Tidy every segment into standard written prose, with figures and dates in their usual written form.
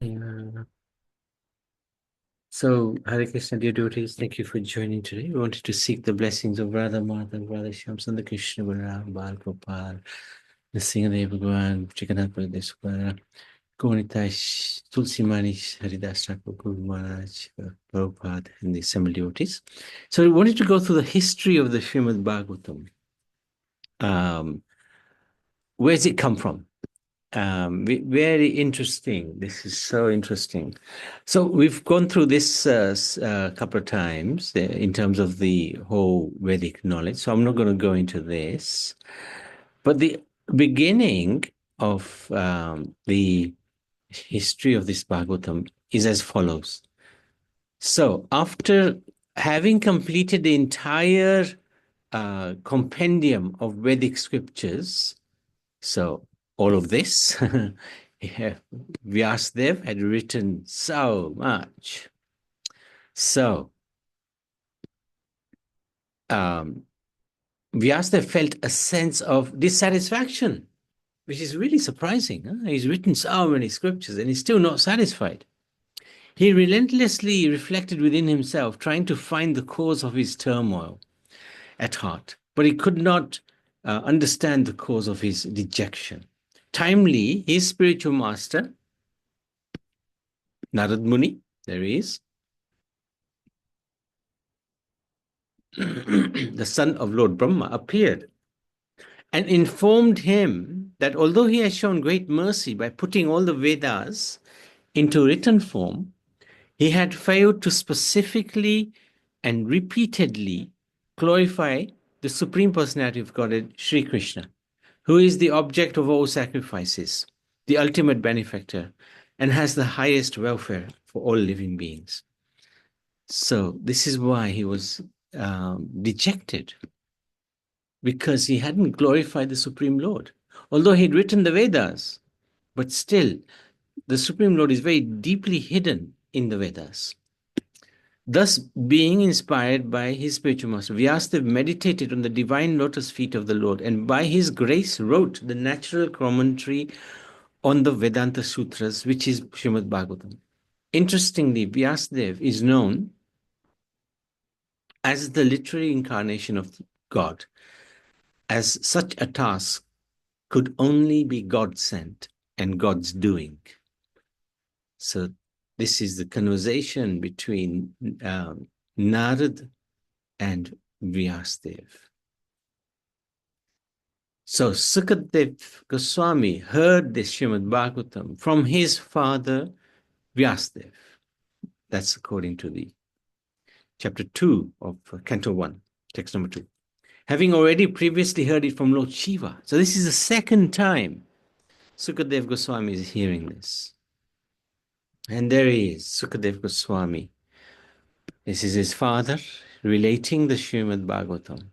Yeah. So, Hare Krishna, dear devotees, thank you for joining today. We wanted to seek the blessings of Radha Madhav, Radha Shyam Sundar Krishna, Balaram, Bal Gopal, Nrsimhadev Bhagavan, Jagannath Baladev Subhadra, Gauritash, Tulsi Manish, Haridas Thakur, Guru Maharaj, Prabhupada, and the assembled devotees. So, we wanted to go through the history of the Srimad Bhagavatam. Where does it come from? Very interesting. This is so interesting. So we've gone through this couple of times in terms of the whole Vedic knowledge. So I'm not going to go into this, but the beginning of the history of this Bhagavatam is as follows. So after having completed the entire compendium of Vedic scriptures, so all of this, Vyasadeva had written so much. So Vyasadeva felt a sense of dissatisfaction, which is really surprising. Huh? He's written so many scriptures and he's still not satisfied. He relentlessly reflected within himself, trying to find the cause of his turmoil at heart, but he could not understand the cause of his dejection. Timely, his spiritual master, Narad Muni, there he is, the son of Lord Brahma, appeared and informed him that although he has shown great mercy by putting all the Vedas into written form, he had failed to specifically and repeatedly glorify the Supreme Personality of Godhead, Sri Krishna, who is the object of all sacrifices, the ultimate benefactor, and has the highest welfare for all living beings. So this is why he was dejected, because he hadn't glorified the Supreme Lord. Although he'd written the Vedas, but still, the Supreme Lord is very deeply hidden in the Vedas. Thus, being inspired by his spiritual master, Vyasadeva meditated on the divine lotus feet of the Lord, and by his grace wrote the natural commentary on the Vedanta Sutras, which is Srimad Bhagavatam. Interestingly, Vyasadeva is known as the literary incarnation of God, as such a task could only be God sent and God's doing. So this is the conversation between Narad and Vyasadeva. So Sukadev Goswami heard this Srimad Bhagavatam from his father Vyasadeva. That's according to the chapter 2 of Canto 1, text number 2. Having already previously heard it from Lord Shiva. So this is the second time Sukadev Goswami is hearing this. And there he is, Sukadev Goswami. This is his father relating the Srimad Bhagavatam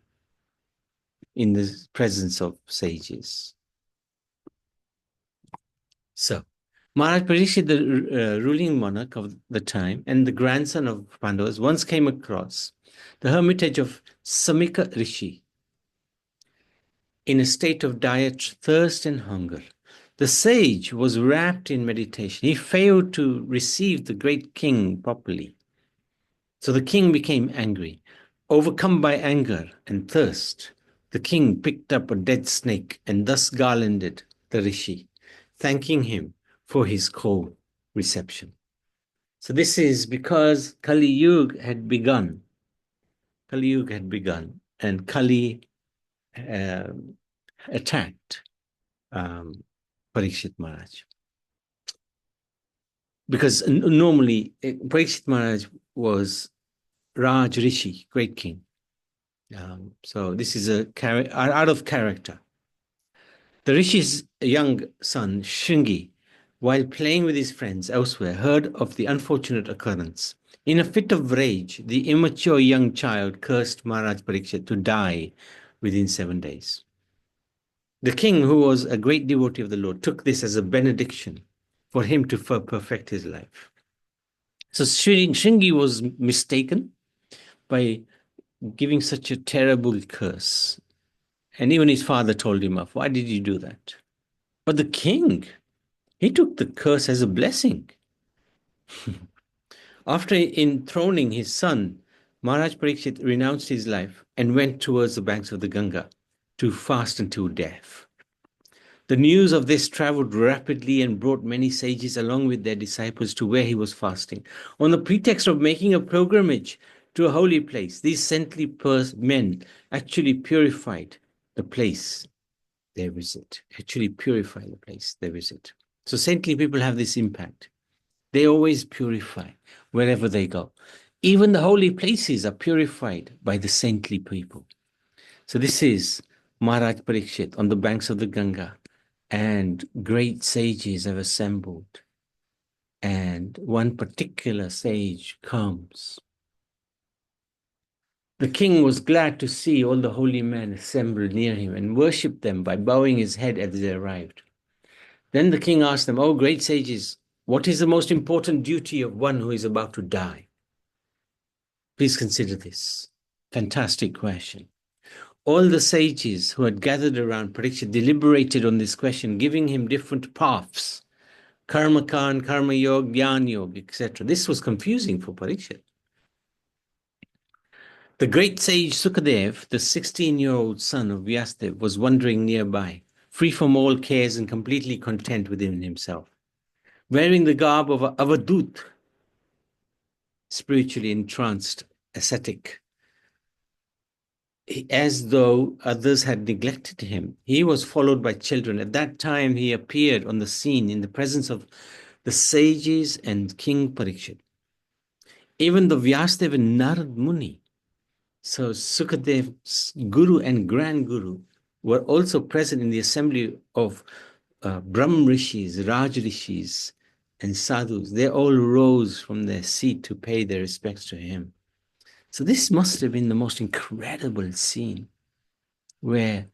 in the presence of sages. So, Maharaj Parikshit, the ruling monarch of the time and the grandson of Pandavas, once came across the hermitage of Samika Rishi in a state of dire thirst and hunger. The sage was wrapped in meditation. He failed to receive the great king properly. So the king became angry. Overcome by anger and thirst, the king picked up a dead snake and thus garlanded the rishi, thanking him for his cold reception. So this is because Kali Yuga had begun. Kali Yuga had begun, and Kali attacked Parikshit Maharaj. Because normally Parikshit Maharaj was Raj Rishi, great king. So this is out of character. The Rishi's young son, Shringi, while playing with his friends elsewhere, heard of the unfortunate occurrence. In a fit of rage, the immature young child cursed Maharaj Parikshit to die within 7 days. The king, who was a great devotee of the Lord, took this as a benediction for him to perfect his life. So Shringi was mistaken by giving such a terrible curse. And even his father told him off. Why did you do that? But the king, he took the curse as a blessing. After enthroning his son, Maharaj Parikshit renounced his life and went towards the banks of the Ganga to fast until death. The news of this traveled rapidly and brought many sages along with their disciples to where he was fasting. On the pretext of making a pilgrimage to a holy place, these saintly men actually purified the place they visit, actually purify the place they visit. So saintly people have this impact. They always purify wherever they go. Even the holy places are purified by the saintly people. So this is Maharaj Parikshit on the banks of the Ganga, and great sages have assembled. And one particular sage comes. The king was glad to see all the holy men assembled near him and worshipped them by bowing his head as they arrived. Then the king asked them, "Oh, great sages, what is the most important duty of one who is about to die?" Please consider this. Fantastic question. All the sages who had gathered around Parikshit deliberated on this question, giving him different paths: Karma Kand, Karma Yoga, Jnana Yoga, etc. This was confusing for Parikshit. The great sage Sukadev, the 16-year-old son of Vyasadeva, was wandering nearby, free from all cares and completely content within himself. Wearing the garb of a avadut, spiritually entranced ascetic, as though others had neglected him. He was followed by children. At that time, he appeared on the scene in the presence of the sages and King Parikshit. Even the Vyasadeva and Narad Muni, so Sukadev's guru and grand guru, were also present in the assembly of Brahm Rishis, Raj Rishis, and sadhus. They all rose from their seat to pay their respects to him. So this must have been the most incredible scene, where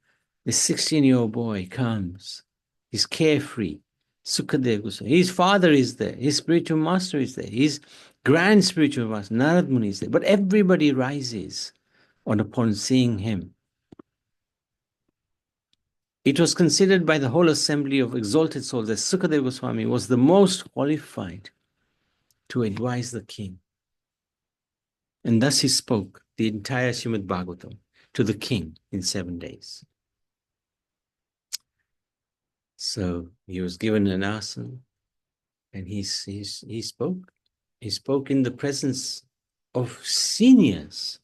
this 16-year-old boy comes. He's carefree. Sukadev Goswami. His father is there. His spiritual master is there. His grand spiritual master, Narad Muni, is there. But everybody rises upon seeing him. It was considered by the whole assembly of exalted souls that Sukadev Goswami was the most qualified to advise the king. And thus he spoke the entire Srimad Bhagavatam to the king in 7 days. So he was given an asana, and he spoke. He spoke in the presence of seniors.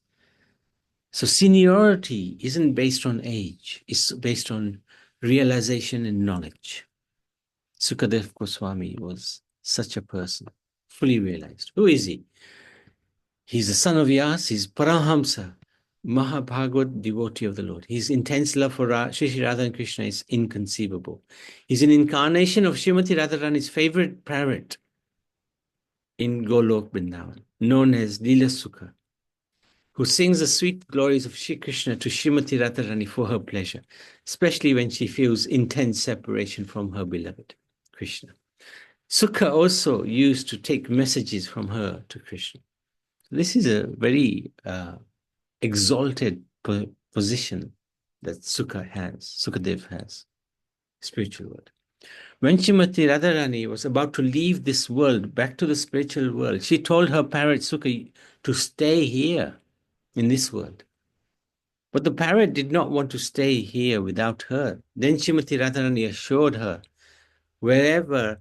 So seniority isn't based on age, it's based on realization and knowledge. Sukadev Goswami was such a person, fully realized. Who is he? He's the son of Vyas, he's Parahamsa, Mahabhagavad devotee of the Lord. His intense love for Shri Radha and Krishna is inconceivable. He's an incarnation of Srimati Radharani's favorite parrot in Golok Vrindavan, known as Lila Sukha, who sings the sweet glories of Shri Krishna to Srimati Radharani for her pleasure, especially when she feels intense separation from her beloved, Krishna. Sukha also used to take messages from her to Krishna. This is a very exalted position that Sukadev has, spiritual world. When Srimati Radharani was about to leave this world back to the spiritual world, she told her parrot Sukha to stay here in this world. But the parrot did not want to stay here without her. Then Srimati Radharani assured her, wherever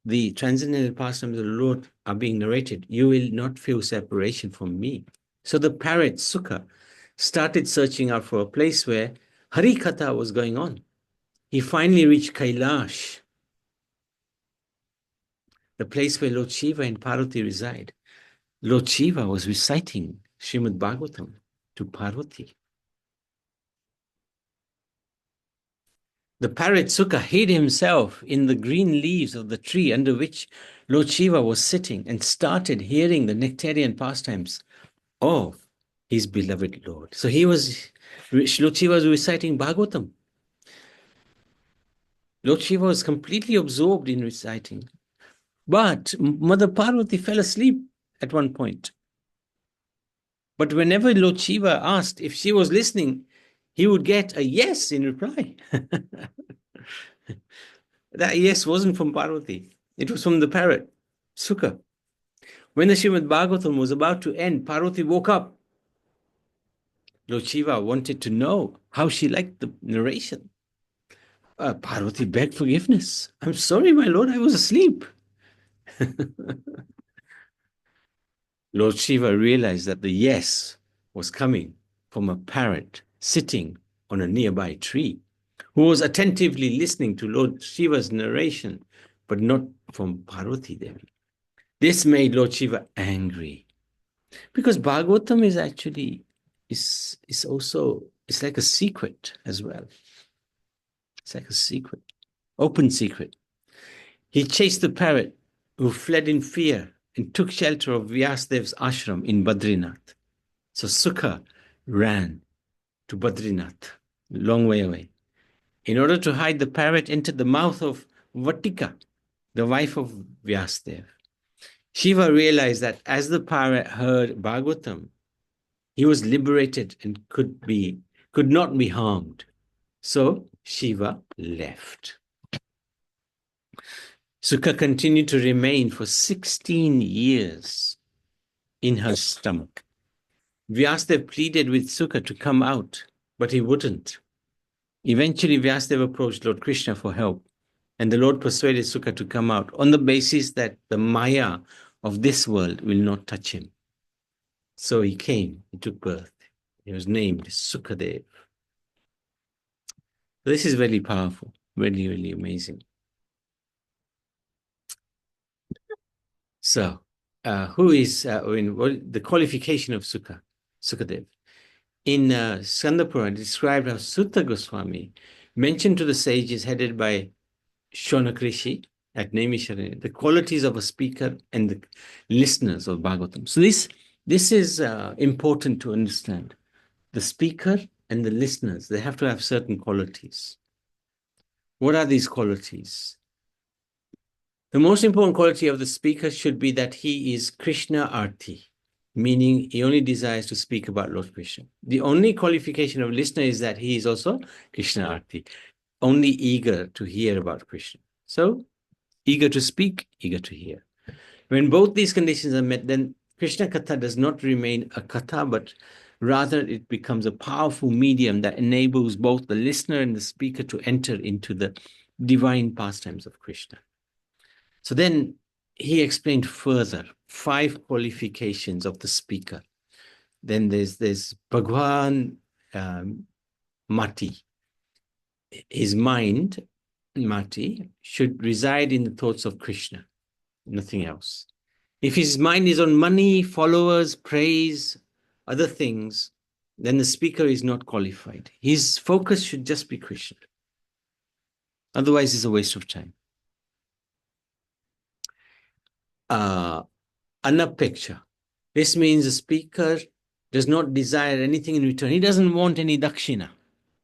the transcendental pastimes of the Lord are being narrated, you will not feel separation from me. So the parrot Sukha started searching out for a place where Hari Katha was going on. He finally reached Kailash, the place where Lord Shiva and Parvati reside. Lord Shiva was reciting Srimad Bhagavatam to Parvati. The parrot Sukha hid himself in the green leaves of the tree under which Lord Shiva was sitting and started hearing the nectarian pastimes of his beloved Lord. So Lord Shiva was reciting Bhagavatam. Lord Shiva was completely absorbed in reciting. But Mother Parvati fell asleep at one point. But whenever Lord Shiva asked if she was listening, he would get a yes in reply. That yes wasn't from Parvati. It was from the parrot, Sukha. When the Srimad Bhagavatam was about to end, Parvati woke up. Lord Shiva wanted to know how she liked the narration. Parvati begged forgiveness. I'm sorry, my lord, I was asleep. Lord Shiva realized that the yes was coming from a parrot sitting on a nearby tree, who was attentively listening to Lord Shiva's narration, but not from Parvati Devi. This made Lord Shiva angry, because Bhagavatam is actually is also, it's like a secret as well. It's like a secret, open secret. He chased the parrot, who fled in fear and took shelter of Vyasdev's ashram in Badrinath. So Sukha ran to Badrinath, long way away. In order to hide, the parrot entered the mouth of Vatika, the wife of Vyasdev. Shiva realized that as the parrot heard Bhagavatam, he was liberated and could not be harmed. So Shiva left. Sukha continued to remain for 16 years in her stomach. Vyasdev pleaded with Sukha to come out, but he wouldn't. Eventually, Vyasdev approached Lord Krishna for help, and the Lord persuaded Sukha to come out on the basis that the Maya of this world will not touch him. So he came, he took birth. He was named Sukadev. This is very powerful, really, really amazing. So, who is the qualification of Sukadev? In Skanda Purana, described how Sutta Goswami mentioned to the sages headed by Shonak Rishi at Naimisharanya the qualities of a speaker and the listeners of Bhagavatam. So this is important to understand. The speaker and the listeners, they have to have certain qualities. What are these qualities? The most important quality of the speaker should be that he is Krishna Arti, meaning he only desires to speak about Lord Krishna. The only qualification of listener is that he is also Krishna Arti, only eager to hear about Krishna. So, eager to speak, eager to hear. When both these conditions are met, then Krishna Katha does not remain a Katha, but rather it becomes a powerful medium that enables both the listener and the speaker to enter into the divine pastimes of Krishna. So then he explained further 5 qualifications of the speaker. Then there's Bhagwan Mati. His mind, Mati, should reside in the thoughts of Krishna, nothing else. If his mind is on money, followers, praise, other things, then the speaker is not qualified. His focus should just be Krishna. Otherwise, it's a waste of time. Anapeksha. This means the speaker does not desire anything in return. He doesn't want any dakshina,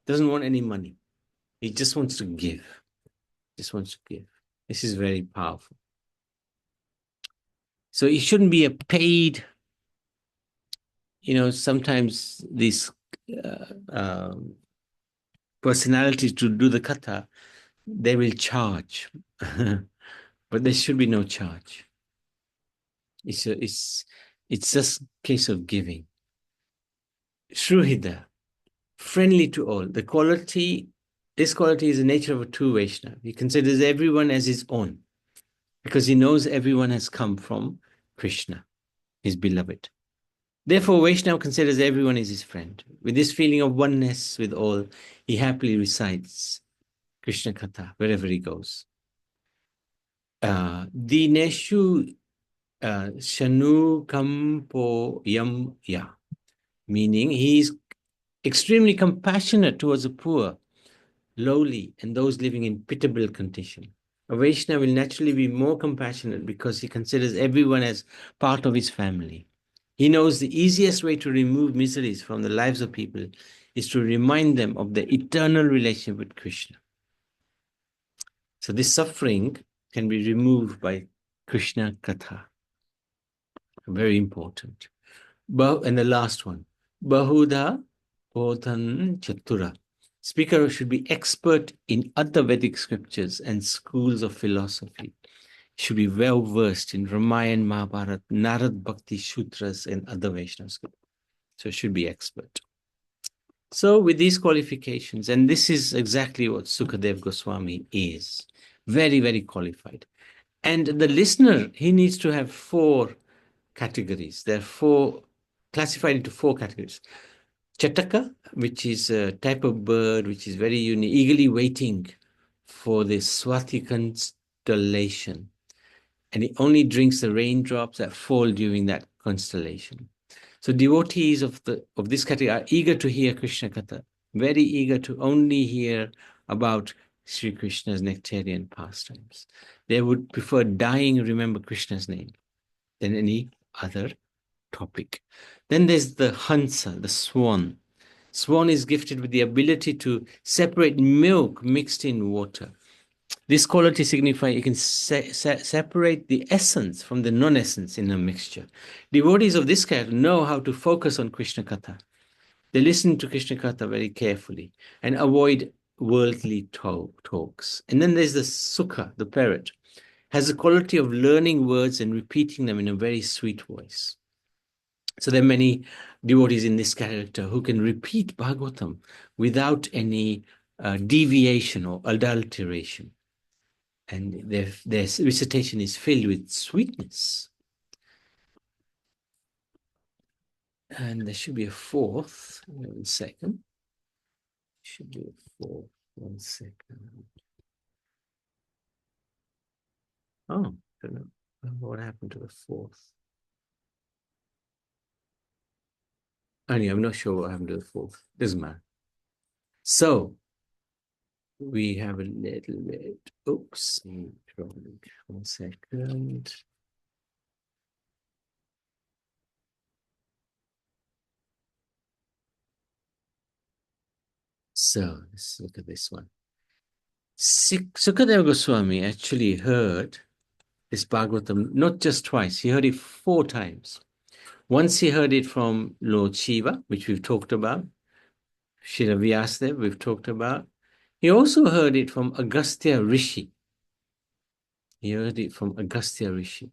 doesn't want any money. He just wants to give. Just wants to give. This is very powerful. So it shouldn't be a paid, sometimes these personalities to do the katha, they will charge. But there should be no charge. It's just a case of giving. Shruhida, friendly to all. This quality is the nature of a true Vaishnava. He considers everyone as his own because he knows everyone has come from Krishna, his beloved. Therefore, Vaishnava considers everyone as his friend. With this feeling of oneness with all, he happily recites Krishna Katha wherever he goes. Dineshu Shanu Kampo Yam Ya, meaning he is extremely compassionate towards the poor, lowly, and those living in pitiable condition. A Vaishnava will naturally be more compassionate because he considers everyone as part of his family. He knows the easiest way to remove miseries from the lives of people is to remind them of their eternal relationship with Krishna. So this suffering can be removed by Krishna Katha. Very important. And the last one, Bahuda Bodhan Chatura. Speaker should be expert in other Vedic scriptures and schools of philosophy. should be well versed in Ramayana, Mahabharata, Narad Bhakti Sutras, and other Vaishnava schools. So should be expert. So with these qualifications, and this is exactly what Sukadev Goswami is, very, very qualified. And the listener, he needs to have four categories. There are four, classified into four categories. Chataka, which is a type of bird which is very unique, eagerly waiting for the Swati constellation. And it only drinks the raindrops that fall during that constellation. So devotees of this category are eager to hear Krishna Katha, very eager to only hear about Sri Krishna's nectarian pastimes. They would prefer dying and remember Krishna's name than any other topic. Then there's the Hansa, the swan. Swan is gifted with the ability to separate milk mixed in water. This quality signifies you can separate the essence from the non-essence in a mixture. Devotees of this kind know how to focus on Krishna Katha. They listen to Krishna Katha very carefully and avoid worldly talks. And then there's the Sukha, the parrot, has the quality of learning words and repeating them in a very sweet voice. So there are many devotees in this character who can repeat Bhagavatam without any deviation or adulteration. And their recitation is filled with sweetness. And there should be a fourth. 1 second. Should be a fourth. 1 second. Oh, I don't know what happened to the fourth. Anyway, I'm not sure what happened to the fourth. Doesn't matter. So we have a little bit. Oops. 1 second. So let's look at this one. Sukadeva Goswami actually heard this Bhagavatam not just twice, he heard it 4 times. Once he heard it from Lord Shiva, which we've talked about, Srila Vyasadeva, we've talked about. He also heard it from Agastya Rishi. He heard it from Agastya Rishi.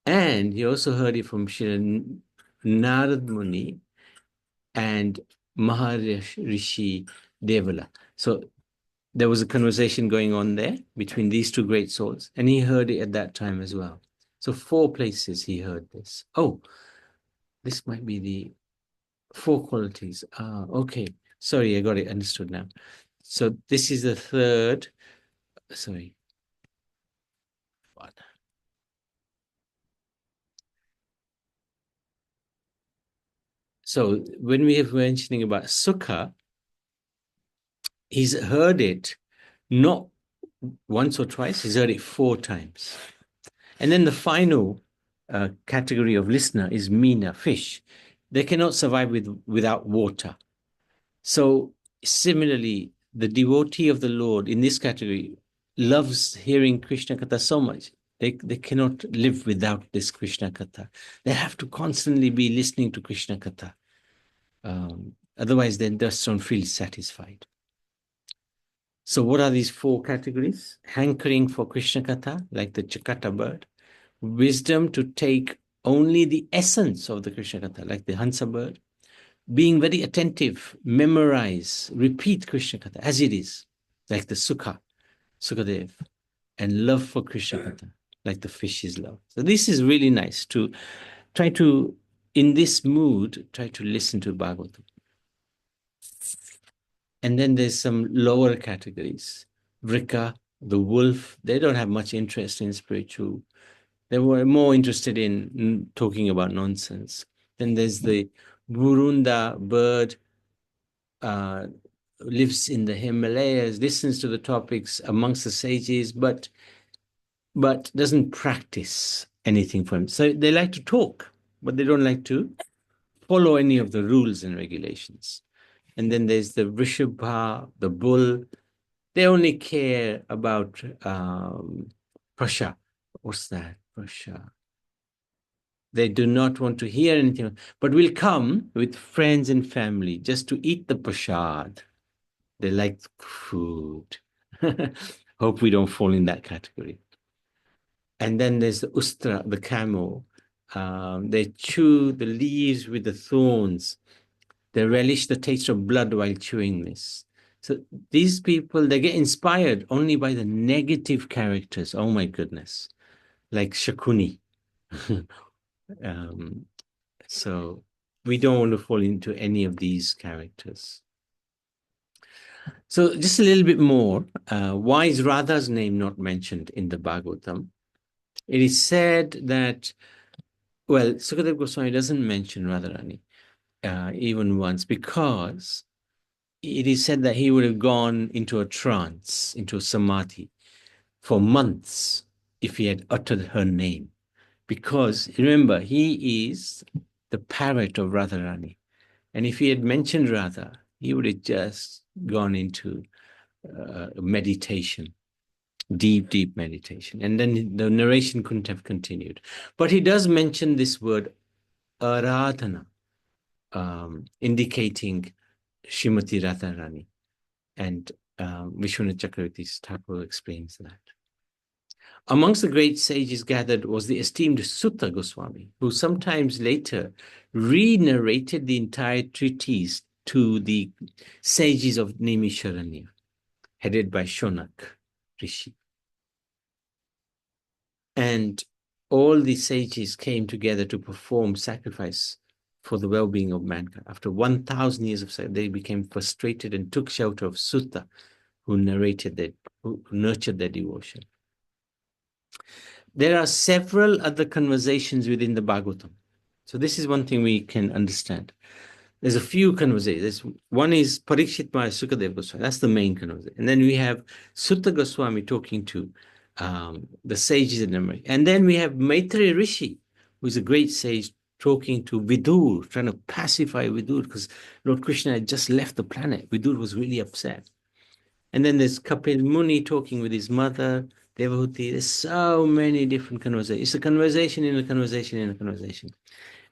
And he also heard it from Srila Narad Muni and Maharishi Devala. So there was a conversation going on there between these two great souls, and he heard it at that time as well. So 4 places he heard this. Oh, this might be the 4 qualities. Okay. Sorry, I got it understood now. So this is the third. Sorry. What? So when we have mentioning about Sukha, he's heard it not once or twice, he's heard it 4 times. And then the final category of listener is Meena, fish. They cannot survive without water. So similarly, the devotee of the Lord in this category loves hearing Krishna Katha so much. They cannot live without this Krishna Katha. They have to constantly be listening to Krishna Katha. Otherwise, they just don't feel satisfied. So what are these 4 categories? Hankering for Krishna Katha, like the Chakata bird. Wisdom to take only the essence of the Krishna Katha, like the Hansa bird. Being very attentive, memorize, repeat Krishna Katha as it is, like the Sukadev. And love for Krishna Katha, like the fish is love. So this is really nice to try to, in this mood, try to listen to Bhagavatam. And then there's some lower categories. Vrika, the wolf, they don't have much interest in spiritual. They were more interested in talking about nonsense. Then there's the Burunda bird, lives in the Himalayas, listens to the topics amongst the sages, but doesn't practice anything for him. So they like to talk, but they don't like to follow any of the rules and regulations. And then there's the Vrishabha, the bull. They only care about prasha. What's that? Prasha. They do not want to hear anything, but will come with friends and family just to eat the prasad. They like food. Hope we don't fall in that category. And then there's the ustra, the camel. They chew the leaves with the thorns. They relish the taste of blood while chewing this. So these people, they get inspired only by the negative characters. Oh my goodness. Like Shakuni. um, so we don't want to fall into any of these characters. So just a little bit more. Why is Radha's name not mentioned in the Bhagavatam? It is said that, well, Sukadeva Goswami doesn't mention Radharani even once, because it is said that he would have gone into a trance, into a samadhi for months if he had uttered her name. Because remember, he is the parrot of Radharani. And if he had mentioned Radha, he would have just gone into meditation, deep, deep meditation. And then the narration couldn't have continued. But he does mention this word, Aradhana, indicating Srimati Radharani. And Vishwanath Chakravarti Thakur explains that. Amongst the great sages gathered was the esteemed Sutta Goswami, who sometimes later re-narrated the entire treatise to the sages of Naimisharanya, headed by Shonak Rishi. And all the sages came together to perform sacrifice for the well-being of mankind. After 1,000 years of sacrifice, they became frustrated and took shelter of Sutta, who nurtured their devotion. There are several other conversations within the Bhagavatam. So this is one thing we can understand. There's a few conversations. One is Parikshit Maharaj Sukadeva Goswami. That's the main conversation. And then we have Sutta Goswami talking to the sages in America. And then we have Maitreya Rishi, who is a great sage, talking to Vidur, trying to pacify Vidur because Lord Krishna had just left the planet. Vidur was really upset. And then there's Kapil Muni talking with his mother, Devahuti. There's so many different conversations. It's a conversation in a conversation in a conversation,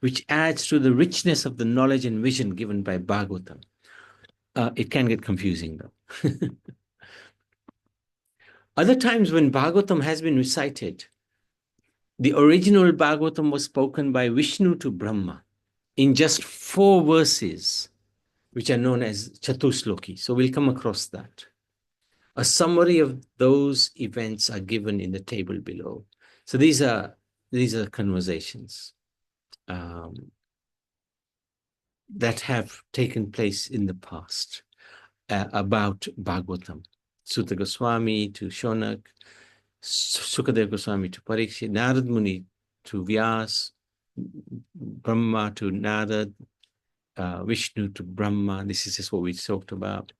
which adds to the richness of the knowledge and vision given by Bhagavatam. It can get confusing though. Other times when Bhagavatam has been recited, the original Bhagavatam was spoken by Vishnu to Brahma in just 4 verses, which are known as Chatusloki. So we'll come across that. A summary of those events are given in the table below. So these are conversations that have taken place in the past about Bhagavatam. Sutta Goswami to Shonak, Sukadeva Goswami to Parikshit, Narad Muni to Vyas, Brahma to Narad, Vishnu to Brahma. This is just what we talked about.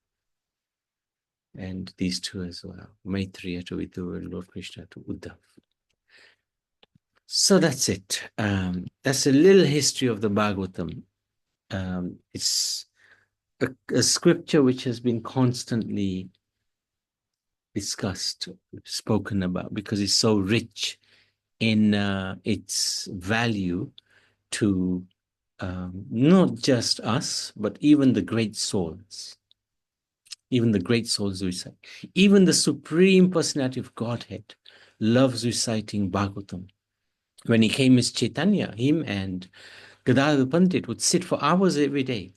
And these two as well, Maitreya to Vidur and Lord Krishna to Uddhav. So that's it. That's a little history of the Bhagavatam. It's a scripture which has been constantly discussed, spoken about, because it's so rich in its value to not just us, but even the great souls. Even the great souls recite. Even the Supreme Personality of Godhead loves reciting Bhagavatam. When he came as Chaitanya, him and Gadadhar Pandit would sit for hours every day.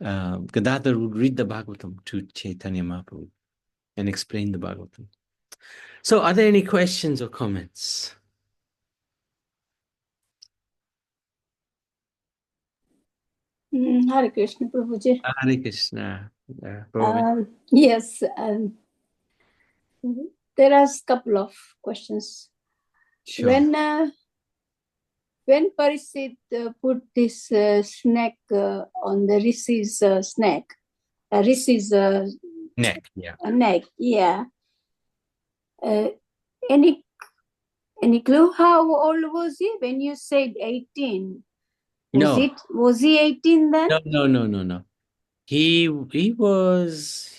Gadadhar would read the Bhagavatam to Chaitanya Mahaprabhu and explain the Bhagavatam. So are there any questions or comments? Hare Krishna, Prabhuji. Hare Krishna. Yes, there are a couple of questions. Sure. When Parikshit put this snake on the Rishi's Rishi's Neck, yeah. neck, yeah. Any clue how old was he when you said 18? Was he 18 then? No. He was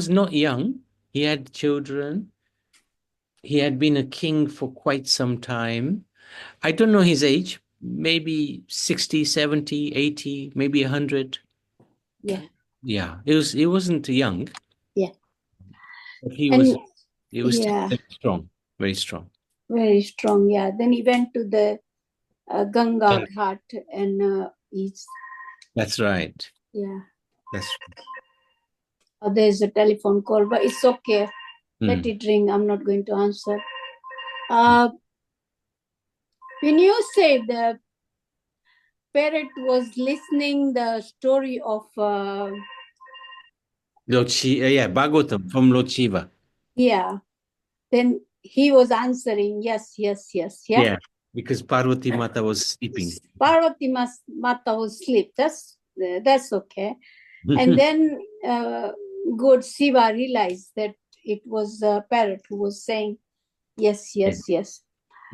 not young. He had children. He had been a king for quite some time. I don't know his age, maybe 60, 70, 80, maybe 100. Yeah. Yeah, he wasn't young. Yeah. But he was yeah. very strong, very strong. Very strong, yeah. Then he went to the Ganga Ghat and he's... That's right. Yeah. That's There's a telephone call, but it's okay. Let Mm. it ring. I'm not going to answer. When you say the parrot was listening the story of Bhagavatam from Lord Shiva. yeah, then he was answering yes, yes, yes, yeah. Yeah, because Parvati Mata was sleeping. Parvati Mata was asleep. That's okay. And then God Shiva realized that it was a parrot who was saying yes, yes, yes.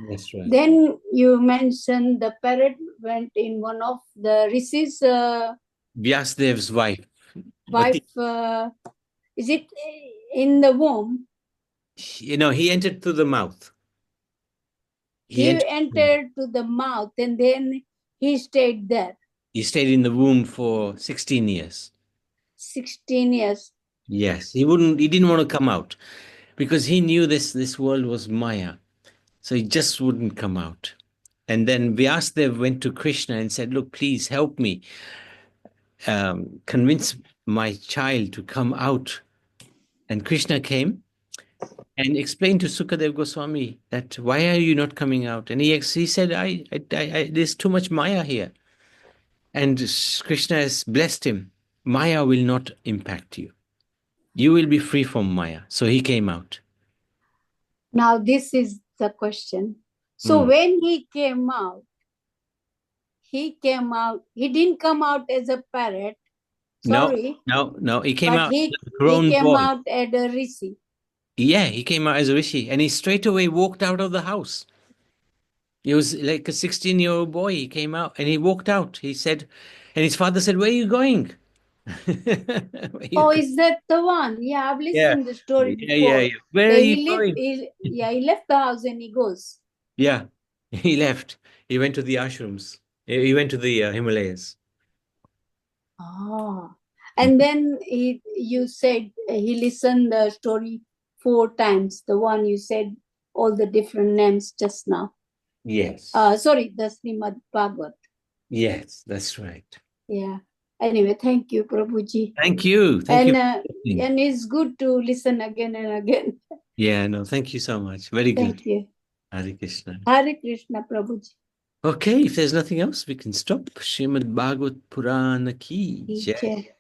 That's right. Then you mentioned the parrot went in one of the rishis' Vyasdev's wife. Is it in the womb? He entered through the mouth. He entered to the mouth and then he stayed there. He stayed in the womb for 16 years. 16 years. Yes, he didn't want to come out because he knew this world was Maya. So he just wouldn't come out. And then Vyasdev went to Krishna and said, look, please help me convince my child to come out. And Krishna came and explained to Sukadev Goswami that why are you not coming out? And he said, there's too much Maya here. And Krishna has blessed him. Maya will not impact you. You will be free from Maya. So he came out. Now this is the question. So when he came out, he didn't come out as a parrot. Sorry. No. He came out as a grown he came boy. out as a rishi. Yeah, he came out as a rishi. And he straight away walked out of the house. He was like a 16-year-old boy. He came out and he walked out. He said, and his father said, where are you going? Is that the one? Yeah, I've listened to the story before. Yeah. Where are you going? He left the house and he goes. Yeah, he left. He went to the ashrams. He went to the Himalayas. And then you said he listened the story 4 times. The one you said all the different names just now. Yes. Sorry, the Srimad Bhagavatam. Yes, that's right. Yeah. Anyway, thank you, Prabhuji. Thank you. And it's good to listen again and again. Yeah, no, thank you so much. Very good. Thank you. Hare Krishna. Hare Krishna, Prabhuji. Okay, if there's nothing else, we can stop. Srimad Bhagavat Purana ki jai.